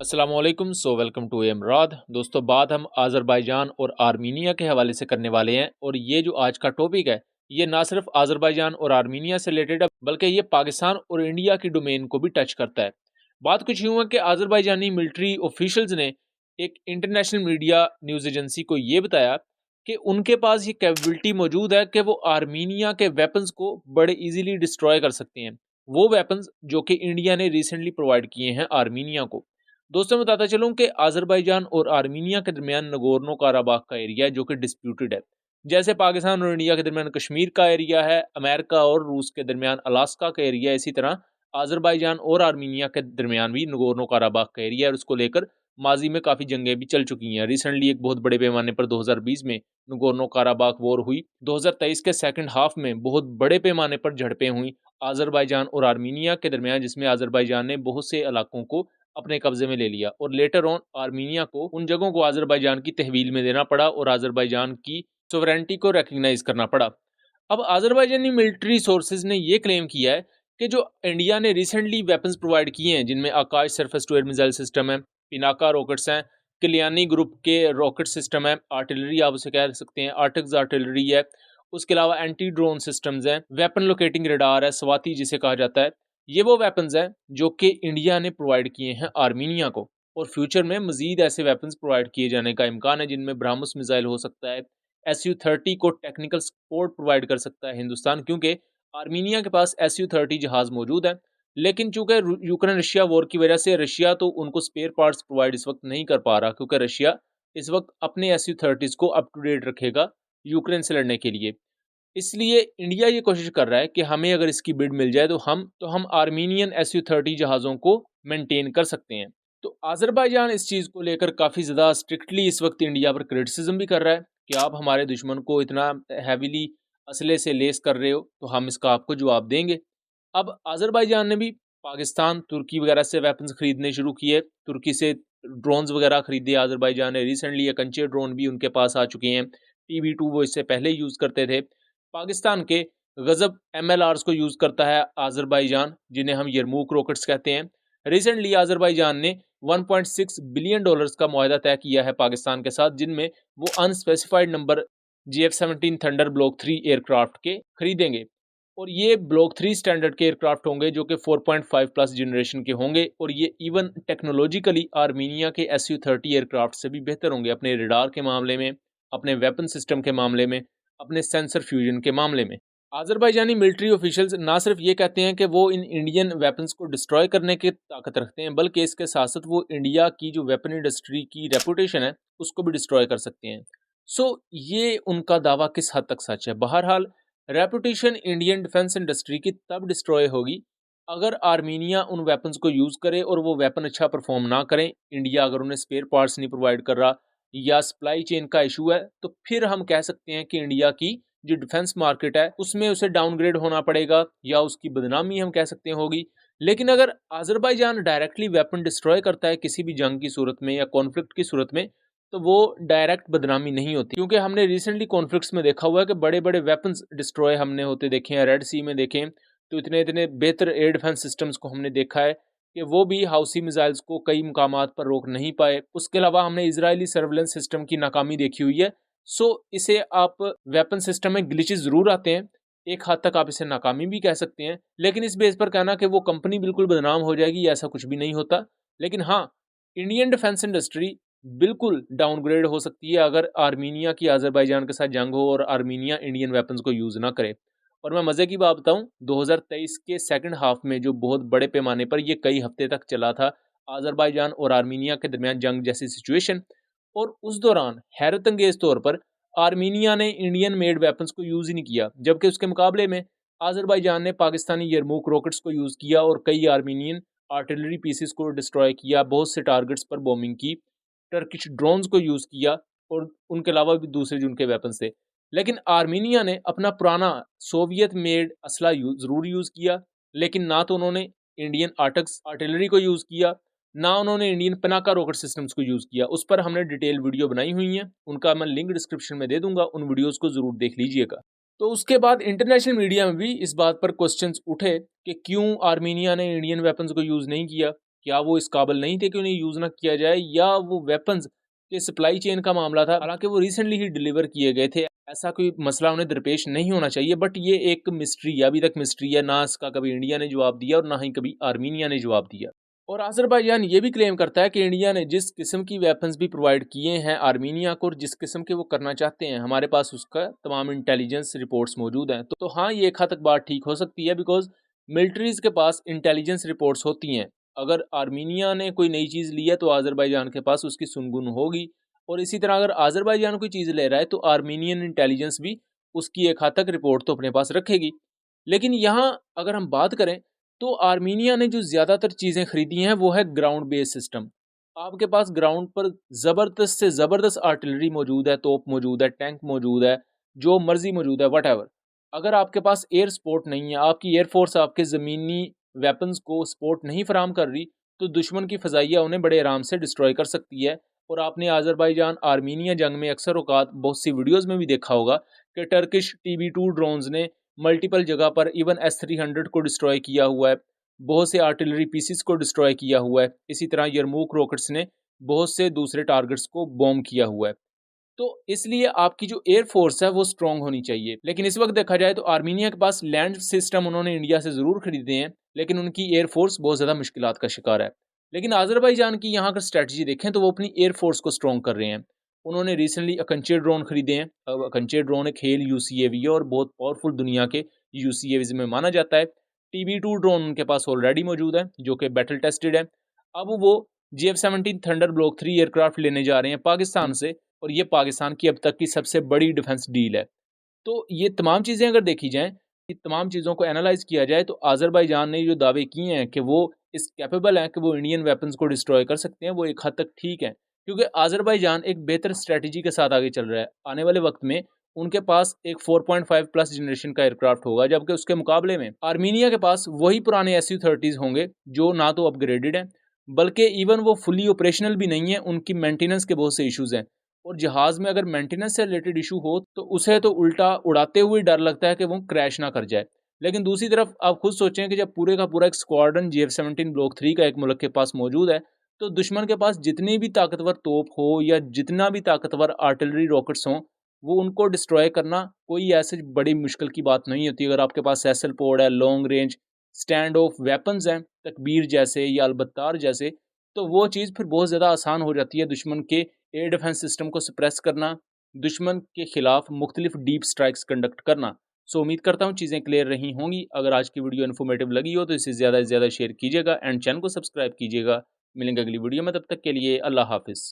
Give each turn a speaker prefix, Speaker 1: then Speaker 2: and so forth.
Speaker 1: अस्सलाम वालेकुम। Welcome to Imrad. दोस्तों, बात हम आज़रबाईजान और आर्मीनिया के हवाले से करने वाले हैं और ये जो आज का टॉपिक है ये ना सिर्फ आज़रबाईजान और आर्मीनिया से रिलेटेड है बल्कि ये पाकिस्तान और इंडिया की डोमेन को भी टच करता है। बात कुछ यूँ है कि आज़रबाईजानी मिलिट्री ऑफिशियल्स ने एक इंटरनेशनल मीडिया न्यूज़ एजेंसी को ये बताया कि उनके पास ये कैपेबिलिटी मौजूद है कि वो आर्मीनिया के वेपन्स को बड़े ईजिली डिस्ट्रॉय कर सकते हैं। वो वेपन्स जो कि इंडिया ने रिसेंटली प्रोवाइड किए हैं आर्मीनिया को। दोस्तों, मैं बताता चलूँ कि आज़रबाईजान और आर्मीनिया के दरमियान नगोर्नो काराबाख का एरिया है जो कि डिस्प्यूटेड है। जैसे पाकिस्तान और इंडिया के दरमियान कश्मीर का एरिया है, अमेरिका और रूस के दरमियान अलास्का का एरिया है, इसी तरह आज़रबाईजान और आर्मीनिया के दरमियान भी नगोर्नो काराबाख का एरिया है और उसको लेकर माजी में काफ़ी जंगें भी चल चुकी हैं। रिसेंटली एक बहुत बड़े पैमाने पर 2020 में नगोर्नो काराबाख वॉर हुई। 2023 के सेकंड हाफ में बहुत बड़े पैमाने पर झड़पें हुई आज़रबाईजान और आर्मीनिया के दरमियान, जिसमें आज़रबाईजान ने बहुत से इलाकों को अपने कब्जे में ले लिया और लेटर ऑन आर्मीनिया को उन जगहों को आज़रबाईजान की तहवील में देना पड़ा और आज़रबाईजान की सोवरेनिटी को रिकॉग्नाइज करना पड़ा। अब आज़रबाईजानी मिलिट्री सोर्सेज ने यह क्लेम किया है कि जो इंडिया ने रिसेंटली वेपन्स प्रोवाइड किए हैं, जिनमें Akash surface to air missile system है, पिनाका रॉकेट्स हैं, कल्याणी ग्रुप के रॉकेट सिस्टम है, आर्टिलरी आप उसे कह सकते हैं, आर्टिक्स आर्टिलरी है, उसके अलावा एंटी ड्रोन सिस्टम्स हैं, वेपन लोकेटिंग रडार है, स्वाति जिसे कहा जाता है। ये वो वेपन्स हैं जो कि इंडिया ने प्रोवाइड किए हैं आर्मीनिया को और फ्यूचर में मजीद ऐसे वेपन्स प्रोवाइड किए जाने का इम्कान है, जिनमें ब्राह्मोस मिसाइल हो सकता है। SU-30 को टेक्निकल सपोर्ट प्रोवाइड कर सकता है हिंदुस्तान, क्योंकि आर्मीनिया के पास SU-30 जहाज़ मौजूद है। लेकिन चूंकि यूक्रेन रशिया वॉर की वजह से रशिया तो उनको स्पेयर पार्ट्स प्रोवाइड इस वक्त नहीं कर पा रहा, क्योंकि रशिया इस वक्त अपने SU-30 को अप टू डेट रखेगा यूक्रेन से लड़ने के लिए। इसलिए इंडिया ये कोशिश कर रहा है कि हमें अगर इसकी बिड मिल जाए तो हम आर्मीनियन SU-30 जहाज़ों को मेंटेन कर सकते हैं। तो आज़रबाईजान इस चीज़ को लेकर काफ़ी ज़्यादा स्ट्रिक्टली इस वक्त इंडिया पर क्रिटिसिज्म भी कर रहा है कि आप हमारे दुश्मन को इतना हैवीली असले से लेस कर रहे हो, तो हम इसका आपको जवाब देंगे। अब आज़रबाईजान ने भी पाकिस्तान, तुर्की वगैरह से वेपन्स खरीदने शुरू किए। तुर्की से ड्रोन्स वगैरह खरीदे आज़रबाईजान ने। रिसेंटली एकंचे ड्रोन भी उनके पास आ चुके हैं। TB2 वो इससे पहले यूज़ करते थे। पाकिस्तान के गज़ब MLRs को यूज़ करता है आज़रबाईजान, जिन्हें हम यरमूक रॉकेट्स कहते हैं। रिसेंटली आज़रबाईजान ने $1.6 बिलियन का मुआहदा तय किया है पाकिस्तान के साथ, जिनमें वो unspecified number GF-17 thunder block 3 aircraft के खरीदेंगे और ये ब्लॉक 3 स्टैंडर्ड के एयरक्राफ्ट होंगे जो कि 4.5 प्लस जनरेशन के होंगे और ये इवन टेक्नोलॉजिकली आर्मीनिया के SU-30 एयरक्राफ्ट से भी बेहतर होंगे अपने रडार के मामले में, अपने वेपन सिस्टम के मामले में, अपने सेंसर फ्यूजन के मामले में। आज़रबाईजानी मिलिट्री ऑफिशियल्स ना सिर्फ ये कहते हैं कि वो इन इंडियन वेपन्स को डिस्ट्रॉय करने की ताकत रखते हैं, बल्कि इसके साथ साथ वो इंडिया की जो वेपन इंडस्ट्री की रेपुटेशन है उसको भी डिस्ट्रॉय कर सकते हैं। ये उनका दावा किस हद तक सच है? बहरहाल, रेपुटेशन इंडियन डिफेंस इंडस्ट्री की तब डिस्ट्रॉय होगी अगर आर्मीनिया उन वेपन्स को यूज़ करे और वो वेपन अच्छा परफॉर्म ना करें। इंडिया अगर उन्हें स्पेयर पार्ट्स नहीं प्रोवाइड कर रहा या सप्लाई चेन का इशू है, तो फिर हम कह सकते हैं कि इंडिया की जो डिफेंस मार्केट है उसमें उसे डाउनग्रेड होना पड़ेगा या उसकी बदनामी हम कह सकते हैं होगी। लेकिन अगर आज़रबाईजान डायरेक्टली वेपन डिस्ट्रॉय करता है किसी भी जंग की सूरत में या कॉन्फ्लिक्ट की सूरत में, तो वो डायरेक्ट बदनामी नहीं होती, क्योंकि हमने रिसेंटली कॉन्फ्लिक्ट्स में देखा हुआ है कि बड़े बड़े वेपन्स डिस्ट्रॉय हमने होते देखे हैं। रेड सी में देखें तो इतने इतने बेहतर एयर डिफेंस सिस्टम्स को हमने देखा है कि वो भी हाउसी मिसाइल्स को कई मुकामात पर रोक नहीं पाए। उसके अलावा हमने इजरायली सर्वेलेंस सिस्टम की नाकामी देखी हुई है। इसे आप वेपन सिस्टम में ग्लिचेस ज़रूर आते हैं, एक हद तक आप इसे नाकामी भी कह सकते हैं, लेकिन इस बेस पर कहना कि वो कंपनी बिल्कुल बदनाम हो जाएगी, ऐसा कुछ भी नहीं होता। लेकिन हाँ, इंडियन डिफेंस इंडस्ट्री बिल्कुल डाउनग्रेड हो सकती है अगर आर्मीनिया की आज़रबाईजान के साथ जंग हो और आर्मीनिया इंडियन वेपन्स को यूज़ ना करे। और मैं मज़े की बात बताऊं, 2023 के सेकंड हाफ में जो बहुत बड़े पैमाने पर ये कई हफ्ते तक चला था आज़रबाईजान और आर्मीनिया के दरमियान जंग जैसी सिचुएशन, और उस दौरान हैरत अंगेज तौर पर आर्मीनिया ने इंडियन मेड वेपन्स को यूज़ ही नहीं किया, जबकि उसके मुकाबले में आज़रबाईजान ने पाकिस्तानी यरमूक रॉकेट्स को यूज़ किया और कई आर्मीनियन आर्टिलरी पीसेस को डिस्ट्रॉय किया, बहुत से टारगेट्स पर बॉम्बिंग की, टर्किश ड्रोन्स को यूज़ किया और उनके अलावा भी दूसरे जो उनके वेपन्स थे। लेकिन आर्मीनिया ने अपना पुराना सोवियत मेड असला ज़रूर यूज़ किया, लेकिन ना तो उन्होंने इंडियन आर्टक्स आर्टिलरी को यूज़ किया, ना उन्होंने इंडियन पनाका रॉकेट सिस्टम्स को यूज़ किया। उस पर हमने डिटेल वीडियो बनाई हुई है, उनका मैं लिंक डिस्क्रिप्शन में दे दूंगा, उन वीडियोज़ को ज़रूर देख लीजिएगा। तो उसके बाद इंटरनेशनल मीडिया में भी इस बात पर क्वेश्चंस उठे कि क्यों आर्मीनिया ने इंडियन वेपन्स को यूज़ नहीं किया, क्या वो इस काबिल नहीं थे कि उन्हें यूज़ ना किया जाए, या वो वेपन्स के सप्लाई चेन का मामला था, हालांकि वो रिसेंटली ही डिलीवर किए गए थे, ऐसा कोई मसला उन्हें दरपेश नहीं होना चाहिए। बट ये एक मिस्ट्री है, अभी तक मिस्ट्री है, ना इसका कभी इंडिया ने जवाब दिया और ना ही कभी आर्मीनिया ने जवाब दिया। और अज़रबैजान ये भी क्लेम करता है कि इंडिया ने जिस किस्म की वेपन्स भी प्रोवाइड किए हैं आर्मीनिया को, और जिस किस्म के वो करना चाहते हैं, हमारे पास उसका तमाम इंटेलिजेंस रिपोर्ट्स मौजूद हैं। तो हाँ, ये एक हद तक बात ठीक हो सकती है, बिकॉज मिलिट्रीज के पास इंटेलिजेंस रिपोर्ट्स होती हैं। अगर आर्मीनिया ने कोई नई चीज़ ली है तो अज़रबैजान के पास उसकी सुनगुन होगी, और इसी तरह अगर अज़रबैजान कोई चीज़ ले रहा है तो आर्मीनियन इंटेलिजेंस भी उसकी एक हद तक रिपोर्ट तो अपने पास रखेगी। लेकिन यहाँ अगर हम बात करें तो आर्मीनिया ने जो ज़्यादातर चीज़ें खरीदी हैं वो है ग्राउंड बेस्ड सिस्टम। आपके पास ग्राउंड पर ज़बरदस्त से ज़बरदस्त आर्टिलरी मौजूद है, तोप मौजूद है, टैंक मौजूद है, जो मर्जी मौजूद है, वट। अगर आपके पास एयर सपोर्ट नहीं है, आपकी एयरफोर्स आपके ज़मीनी वेपन्स को सपोर्ट नहीं फराम कर रही, तो दुश्मन की फ़ज़ाइया उन्हें बड़े आराम से डिस्ट्रॉय कर सकती है। और आपने अज़रबैजान आर्मीनिया जंग में अक्सर औकात बहुत सी वीडियोज़ में भी देखा होगा कि टर्किश TB2 ड्रोन्स ने मल्टीपल जगह पर इवन S-300 को डिस्ट्रॉय किया हुआ है, बहुत से आर्टिलरी पीसेस को डिस्ट्रॉय किया हुआ है। इसी तरह यरमूक रॉकेट्स ने बहुत से दूसरे टारगेट्स को बॉम्ब किया हुआ है। तो इसलिए आपकी जो एयर फोर्स है वो स्ट्रांग होनी चाहिए। लेकिन इस वक्त देखा जाए तो आर्मीनिया के पास लैंड सिस्टम उन्होंने इंडिया से ज़रूर खरीदे हैं, लेकिन उनकी एयर फोर्स बहुत ज़्यादा मुश्किलात का शिकार है। लेकिन अज़रबैजान की यहाँ अगर स्ट्रैटेजी देखें तो वो अपनी एयर फोर्स को स्ट्रॉन्ग कर रहे हैं। उन्होंने रिसेंटली अकंचे ड्रोन खरीदे हैं। अब अकंचे ड्रोन एक हेल UCAV है और बहुत पावरफुल दुनिया के UCAVs में माना जाता है। TB2 ड्रोन उनके पास ऑलरेडी मौजूद है जो कि बैटल टेस्टेड है। अब वो JF-17 थंडर ब्लॉक 3 एयरक्राफ्ट लेने जा रहे हैं पाकिस्तान से, और ये पाकिस्तान की अब तक की सबसे बड़ी डिफेंस डील है। तो ये तमाम चीज़ें अगर देखी जाएँ, ये तमाम चीज़ों को एनालाइज़ किया जाए तो अज़रबैजान ने जो दावे किए हैं कि वो इस कैपेबल हैं कि वो इंडियन वेपन्स को डिस्ट्रॉय कर सकते हैं, वो एक हद तक ठीक है। क्योंकि अज़रबैजान एक बेहतर स्ट्रैटेजी के साथ आगे चल रहा है। आने वाले वक़्त में उनके पास एक 4.5 प्लस जनरेशन का एयरक्राफ्ट होगा, जबकि उसके मुकाबले में आर्मीनिया के पास वही पुराने Su-30s होंगे, जो ना तो अपग्रेडेड हैं, बल्कि इवन वो फुली ऑपरेशनल भी नहीं है, उनकी मेंटेनेंस के बहुत से इश्यूज़ हैं। और जहाज़ में अगर मेंटेनेंस से रिलेटेड इशू हो तो उसे तो उल्टा उड़ाते हुए डर लगता है कि वो क्रैश ना कर जाए। लेकिन दूसरी तरफ आप खुद सोचें कि जब पूरे का पूरा एक स्क्वाड्रन JF-17 ब्लॉक 3 का एक मुल्क के पास मौजूद है, तो दुश्मन के पास जितनी भी ताकतवर तोप हो या जितना भी ताकतवर आर्टिलरी रॉकेट्स हों, वो उनको डिस्ट्रॉय करना कोई ऐसी बड़ी मुश्किल की बात नहीं होती। अगर आपके पास एसएल पोड है, long range stand of weapons हैं, तकबीर जैसे या अलबत्तार जैसे, तो वो चीज़ फिर बहुत ज़्यादा आसान हो जाती है दुश्मन के एयर डिफेंस सिस्टम को सप्रेस करना, दुश्मन के खिलाफ मुख्तलिफ डीप स्ट्राइक्स कंडक्ट करना। सो उम्मीद करता हूँ चीज़ें क्लियर रही होंगी। अगर आज की वीडियो इन्फॉर्मेटिव लगी हो तो इसे ज़्यादा से ज़्यादा शेयर कीजिएगा एंड चैनल को सब्सक्राइब कीजिएगा। मिलेंगे अगली वीडियो में, तब तक के लिए अल्लाह हाफिज़।